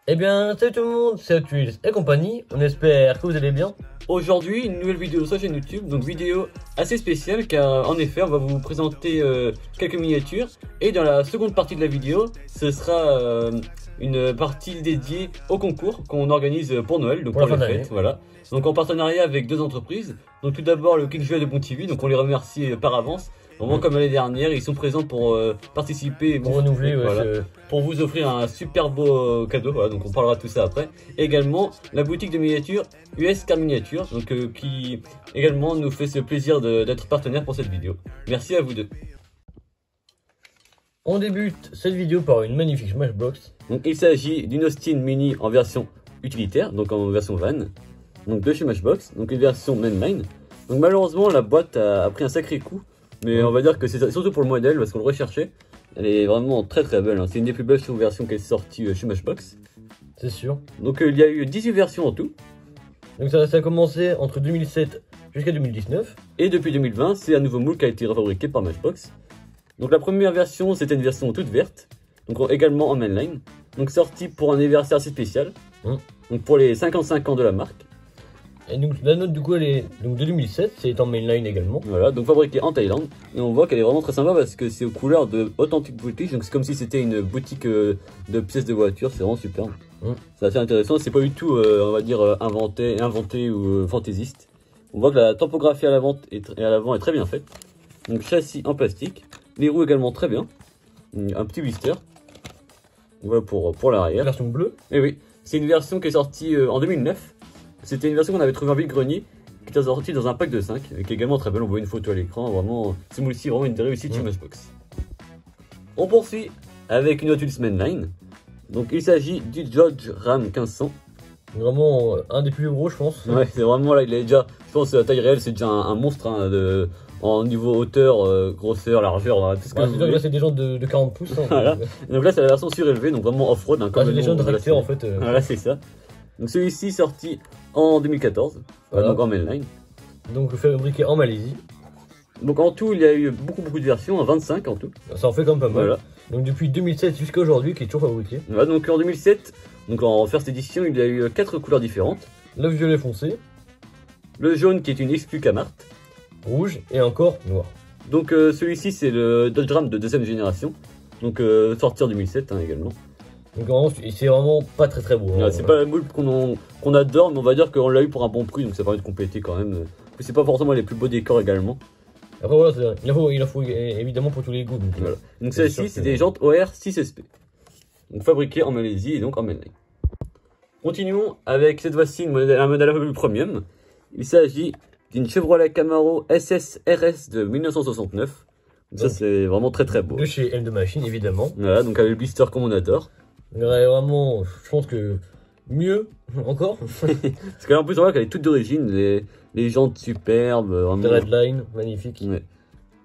Eh bien, salut tout le monde, c'est Otuils et compagnie, on espère que vous allez bien. Aujourd'hui, une nouvelle vidéo sur la chaîne YouTube, donc vidéo assez spéciale car en effet on va vous présenter quelques miniatures et dans la seconde partie de la vidéo, ce sera une partie dédiée au concours qu'on organise pour Noël, donc pour les fêtes, voilà. Donc en partenariat avec deux entreprises, donc tout d'abord le Kick Jouet de Bon TV, donc on les remercie par avance. Vraiment comme l'année dernière, ils sont présents pour participer, pour renouveler, voilà, pour vous offrir un super beau cadeau. Voilà, donc on parlera de tout ça après. Et également la boutique de miniatures US Car Miniature, donc qui également nous fait ce plaisir d'être partenaire pour cette vidéo. Merci à vous deux. On débute cette vidéo par une magnifique Smashbox. Donc il s'agit d'une Austin Mini en version utilitaire, donc en version van, donc de chez Smashbox, donc une version mainline. Donc malheureusement la boîte a pris un sacré coup. Mais on va dire que c'est surtout pour le modèle parce qu'on le recherchait. Elle est vraiment très belle, hein. C'est une des plus belles versions qui est sortie chez Smashbox. C'est sûr. Donc il y a eu 18 versions en tout. Donc ça a commencé entre 2007 jusqu'à 2019. Et depuis 2020, c'est un nouveau moule qui a été refabriqué par Smashbox. Donc la première version, c'était une version toute verte. Donc également en mainline. Donc sortie pour un anniversaire assez spécial. Donc pour les 55 ans de la marque. Et donc la note du coup elle est donc de 2007, c'est en mainline également. Voilà, donc fabriquée en Thaïlande. Et on voit qu'elle est vraiment très sympa parce que c'est aux couleurs de Authentic British. Donc c'est comme si c'était une boutique de pièces de voiture, c'est vraiment superbe. C'est assez intéressant, c'est pas du tout on va dire inventé ou fantaisiste. On voit que la topographie à l'avant est très bien faite. Donc châssis en plastique, les roues également très bien. Un petit blister. Voilà pour l'arrière. Version bleue. Et oui, c'est une version qui est sortie en 2009. C'était une version qu'on avait trouvée en vide-grenier, qui était sortie dans un pack de 5, et qui est également très belle. On voit une photo à l'écran, vraiment, c'est aussi vraiment une réussite chez Smashbox. On poursuit avec une Hot Wheels Mainline. Donc il s'agit du Dodge Ram 1500. Vraiment un des plus gros, je pense. Ouais, c'est vraiment là, il est déjà, je pense, la taille réelle, c'est déjà un monstre hein, en niveau hauteur, grosseur, largeur, tout ce que vous voulez. Là, c'est des gens de 40 pouces. Hein, voilà. Donc là, c'est la version surélevée, donc vraiment off-road. Hein, c'est des gens de tracteur en fait. Voilà, c'est ça. Donc celui-ci sorti en 2014, voilà. Donc en mainline. Donc fabriqué en Malaisie. Donc en tout, il y a eu beaucoup de versions, 25 en tout. Ça en fait quand même pas mal. Voilà. Donc depuis 2007 jusqu'à aujourd'hui, qui est toujours fabriqué. Voilà, donc en 2007, donc en first édition, il y a eu 4 couleurs différentes. Le violet foncé. Le jaune qui est une exclue Camart. Rouge et encore noir. Donc celui-ci c'est le Dodge Ram de deuxième génération. Donc sorti en 2007 hein, également. Donc c'est vraiment pas très beau. Hein. C'est pas la moule qu'on adore, mais on va dire qu'on l'a eu pour un bon prix, donc ça permet de compléter quand même. C'est pas forcément les plus beaux décors également. Après voilà, il en faut évidemment pour tous les goûts. Donc, voilà. Donc celle-ci c'est des jantes OR 6SP. Donc fabriquées en Malaisie et donc en mainline. Continuons avec cette fois-ci un modèle un peu plus premium. Il s'agit d'une Chevrolet Camaro SS RS de 1969. Donc ça c'est vraiment très beau. De chez M2 Machine évidemment. Voilà, donc avec le blister comme on adore. Vraiment, je pense que mieux encore. Parce qu'en plus on voit qu'elle est toute d'origine, les jantes superbes, vraiment. Redline, magnifique. Ouais.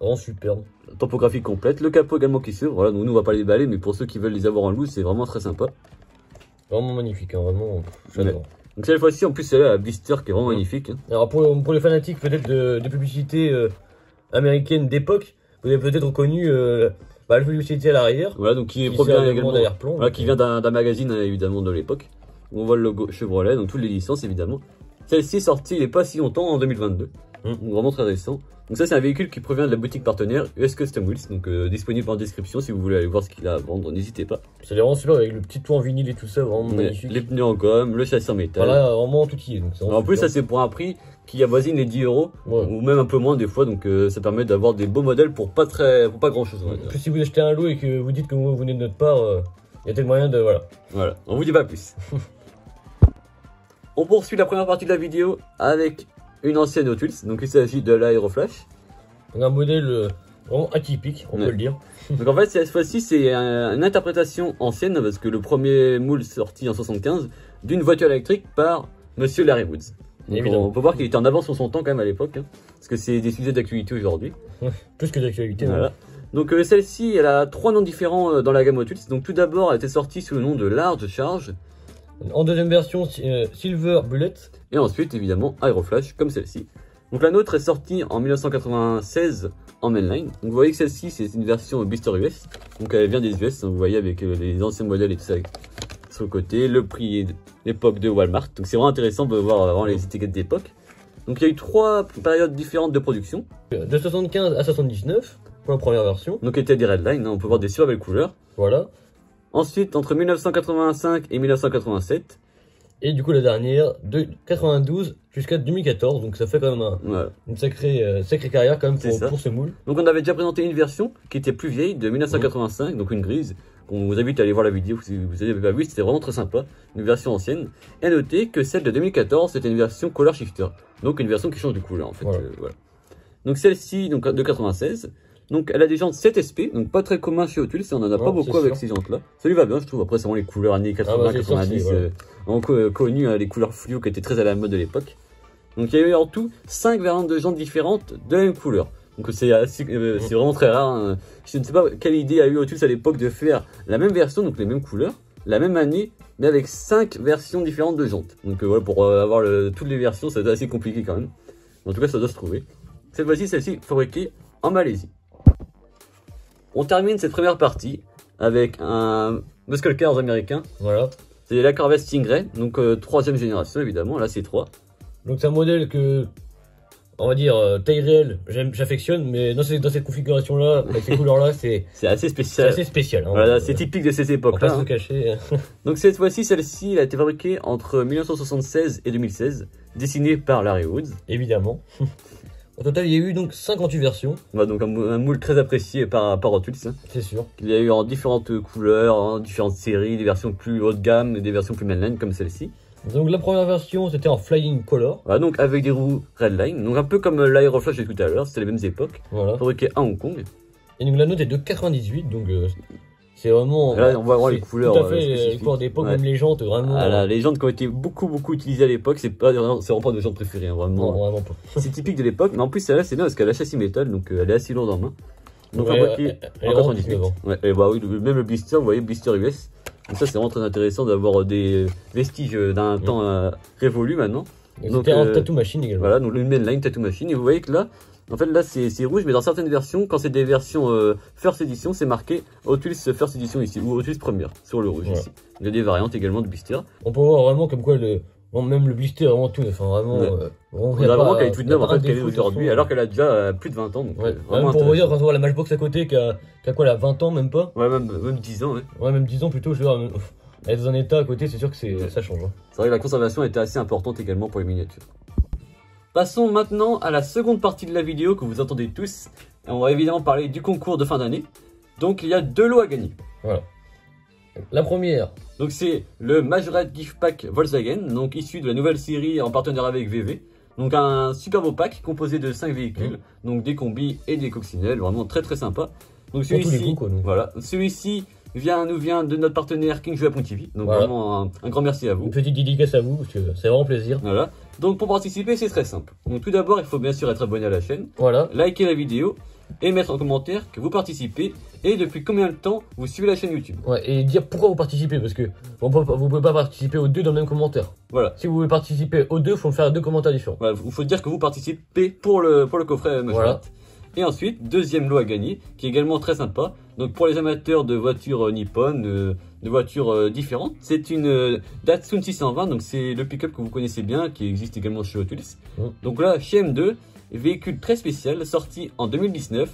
Vraiment superbe. Topographie complète, le capot également qui s'ouvre. Voilà, donc nous on va pas les déballer, mais pour ceux qui veulent les avoir en loose, c'est vraiment très sympa. Vraiment magnifique, hein, vraiment, j'adore. Ouais. Donc cette fois-ci, en plus, c'est là la blister qui est vraiment magnifique. Hein. Alors pour les fanatiques peut-être de publicités américaines d'époque, vous avez peut-être reconnu la publicité à l'arrière. Voilà, donc qui provient également d'arrière-plan. Voilà, qui vient d'un magazine évidemment de l'époque. On voit le logo Chevrolet, donc toutes les licences évidemment. Celle-ci est sortie il n'est pas si longtemps, en 2022. Donc vraiment très récent. Donc ça c'est un véhicule qui provient de la boutique partenaire US Custom Wheels, donc disponible en description si vous voulez aller voir ce qu'il a à vendre, n'hésitez pas. C'est vraiment super avec le petit toit en vinyle et tout ça, vraiment magnifique. Les pneus en gomme, le châssis en métal. Voilà, vraiment tout y est. Donc en plus ça c'est pour un prix qui avoisine les 10 €, ou même un peu moins des fois, donc ça permet d'avoir des beaux modèles pour pas grand chose. Plus si vous achetez un lot et que vous dites que vous venez de notre part, il y a peut-être moyen de... Voilà, on vous dit pas plus. On poursuit la première partie de la vidéo avec une ancienne Hot Wheels, donc il s'agit de l'Aeroflash. Un modèle vraiment atypique, on peut le dire. Donc en fait cette fois-ci c'est une interprétation ancienne, parce que le premier moule sorti en 75 d'une voiture électrique par Monsieur Larry Woods. Donc on peut voir qu'il était en avance sur son temps quand même à l'époque, hein, parce que c'est des sujets d'actualité aujourd'hui. Plus que d'actualité. Voilà. Donc celle-ci, elle a 3 noms différents dans la gamme Hot Wheels. Donc tout d'abord, elle était sortie sous le nom de Large Charge. En deuxième version, Silver Bullet. Et ensuite, évidemment, Aeroflash, comme celle-ci. Donc la nôtre est sortie en 1996 en mainline. Donc vous voyez que celle-ci, c'est une version blister US. Donc elle vient des US, hein, vous voyez avec les anciens modèles et tout ça. sur le côté, le prix d'époque de Walmart. Donc c'est vraiment intéressant de voir vraiment les étiquettes d'époque. Donc il y a eu 3 périodes différentes de production. De 75 à 79 pour la première version. Donc était des Redline, hein, on peut voir des super belles couleurs. Voilà. Ensuite entre 1985 et 1987. Et du coup la dernière de 92 jusqu'à 2014, donc ça fait quand même une sacrée carrière quand même pour ce moule. Donc on avait déjà présenté une version qui était plus vieille de 1985, donc une grise. On vous invite à aller voir la vidéo si vous n'avez pas vu, c'était vraiment très sympa, une version ancienne. Et à noter que celle de 2014 c'était une version color shifter, donc une version qui change de couleur en fait. Voilà. Donc celle-ci donc de 96. Donc elle a des jantes 7 SP, donc pas très commun chez Hot Wheels, on en a pas beaucoup avec ces jantes là. Ça lui va bien je trouve, après c'est vraiment les couleurs années 80-90, vraiment connu, les couleurs fluo qui étaient très à la mode de l'époque. Donc il y a eu en tout 5 variantes de jantes différentes de la même couleur. Donc c'est vraiment très rare, hein. Je ne sais pas quelle idée a eu Hot Wheels à l'époque de faire la même version, donc les mêmes couleurs, la même année, mais avec 5 versions différentes de jantes. Donc voilà, pour avoir toutes les versions, ça doit être assez compliqué quand même. En tout cas ça doit se trouver. Cette fois-ci, celle-ci fabriquée en Malaisie. On termine cette première partie avec un Muscle Cars américain. Voilà. C'est la Corvette Stingray, donc 3ème génération évidemment, là c'est 3. Donc c'est un modèle que, on va dire, taille réelle, j'affectionne, mais dans cette configuration-là, avec ces couleurs-là, c'est assez spécial. C'est assez spécial. Hein, voilà, c'est typique de ces époques-là. On va pas se cacher. Donc cette fois-ci, celle-ci, elle a été fabriquée entre 1976 et 2016, dessinée par Larry Woods. Évidemment. Au total, il y a eu donc 58 versions. Ouais, donc un moule très apprécié par Hot Wheels. Hein. C'est sûr. Il y a eu en différentes couleurs, en différentes séries, des versions plus haut de gamme et des versions plus mainline comme celle-ci. Donc la première version, c'était en Flying Color. Voilà, donc avec des roues Redline, donc un peu comme l'Aeroflash de tout à l'heure, c'était les mêmes époques. Voilà. Fabriqué à Hong Kong. Et donc la note est de 98, donc c'est vraiment... Là, on voit vraiment les couleurs. Tout à fait, les couleurs d'époque, même les jantes, vraiment... Voilà, les jantes qui ont été beaucoup utilisées à l'époque, c'est vraiment pas nos jantes préférées, hein, vraiment. Non, vraiment pas. C'est typique de l'époque, mais en plus celle-là c'est bien parce qu'elle a châssis métal, donc elle est assez lourde en main. Donc elle en 98. Ouais, et bah oui, même le blister, vous voyez, blister US. Donc ça c'est vraiment très intéressant d'avoir des vestiges d'un temps révolu maintenant. Donc c'était un tattoo machine également. Voilà, donc une mainline tattoo machine, et vous voyez que là, en fait là c'est rouge, mais dans certaines versions, quand c'est des versions First Edition, c'est marqué Hot Wheels First Edition ici, ou Hot Wheels Première, sur le rouge ici. Il y a des variantes également de blister. On peut voir vraiment comme quoi même le blister est vraiment tout neuf, enfin vraiment... on dirait vraiment qu'elle est toute neuve en fait, qu'elle est aujourd'hui, alors qu'elle a déjà plus de 20 ans. Donc, vraiment pour vous dire, quand on voit la Matchbox à côté qui a quoi, elle a 20 ans même pas. Ouais, même 10 ans, ouais. Ouais, même 10 ans plutôt, je veux dire, elle est dans un état à côté, c'est sûr que ça change. Hein. C'est vrai que la conservation était assez importante également pour les miniatures. Passons maintenant à la seconde partie de la vidéo que vous entendez tous. Et on va évidemment parler du concours de fin d'année. Donc il y a 2 lots à gagner. Voilà. La première. Donc c'est le Majorette Gift Pack Volkswagen, donc issu de la nouvelle série en partenariat avec VV. Donc un super beau pack composé de 5 véhicules, donc des combis et des coccinelles, vraiment très sympa. Donc celui-ci, voilà, celui-ci nous vient de notre partenaire King Japon TV. Donc voilà. Vraiment un grand merci à vous. Une petite dédicace à vous parce que c'est vraiment plaisir. Voilà. Donc pour participer, c'est très simple. Donc tout d'abord, il faut bien sûr être abonné à la chaîne. Voilà. Liker la vidéo et mettre en commentaire que vous participez et depuis combien de temps vous suivez la chaîne YouTube. Ouais, et dire pourquoi vous participez parce que vous pouvez pas participer aux deux dans le même commentaire. Voilà. Si vous voulez participer aux deux, il faut me faire 2 commentaires différents. Voilà, il faut dire que vous participez pour le coffret Majorette. Voilà. Et ensuite, deuxième lot à gagner, qui est également très sympa. Donc pour les amateurs de voitures Nippon, de voitures différentes, c'est une Datsun 620, donc c'est le pick-up que vous connaissez bien, qui existe également chez Hot Wheels. Donc là, chez M2, véhicule très spécial, sorti en 2019,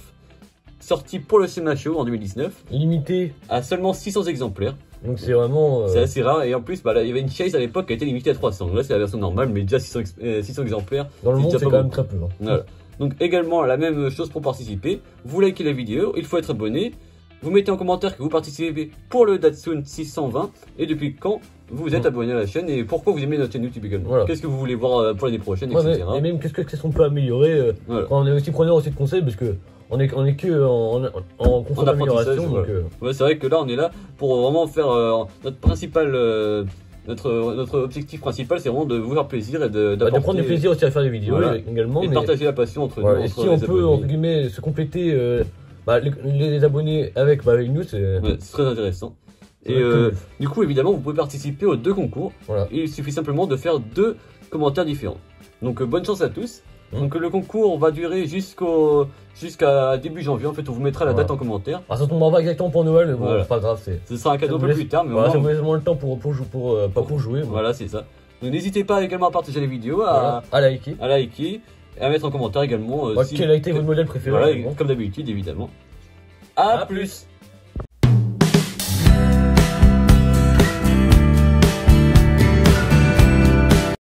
sorti pour le SEMA Show en 2019. Limité à seulement 600 exemplaires. Donc c'est vraiment... C'est assez rare, et en plus, il y avait une Chase à l'époque qui a été limitée à 300. Donc là, c'est la version normale, mais déjà 600 exemplaires. Dans le monde, c'est quand même très peu. Hein. Voilà. Donc également la même chose pour participer, vous likez la vidéo, il faut être abonné, vous mettez en commentaire que vous participez pour le Datsun 620 et depuis quand vous êtes abonné à la chaîne et pourquoi vous aimez notre chaîne YouTube également. Voilà. Qu'est-ce que vous voulez voir pour l'année prochaine, etc. Et même qu'est-ce qu'on peut améliorer. Voilà. On est aussi preneur aussi de conseils parce que on est que en constante amélioration. Donc, ouais, c'est vrai que là on est là pour vraiment faire notre principal... Notre objectif principal, c'est vraiment de vous faire plaisir et de prendre du plaisir aussi à faire des vidéos également. Et de partager la passion entre nous. Et si on peut, entre guillemets, se compléter les abonnés avec nous, c'est très intéressant. Et du coup, évidemment, vous pouvez participer aux 2 concours. Voilà. Il suffit simplement de faire 2 commentaires différents. Donc, bonne chance à tous. Donc le concours va durer jusqu'à début janvier. En fait, on vous mettra la date en commentaire. Ah, ça tombera pas exactement pour Noël, mais bon, Voilà. c'est pas grave. Ce sera un cadeau un peu plus tard, mais voilà, ça au vous moins, laisse moins le temps pour jouer. voilà, c'est ça. Donc n'hésitez pas également à partager les vidéos, Voilà. À liker. à liker et à mettre en commentaire également. Quel a été votre modèle préféré? Voilà, comme d'habitude, évidemment. À plus.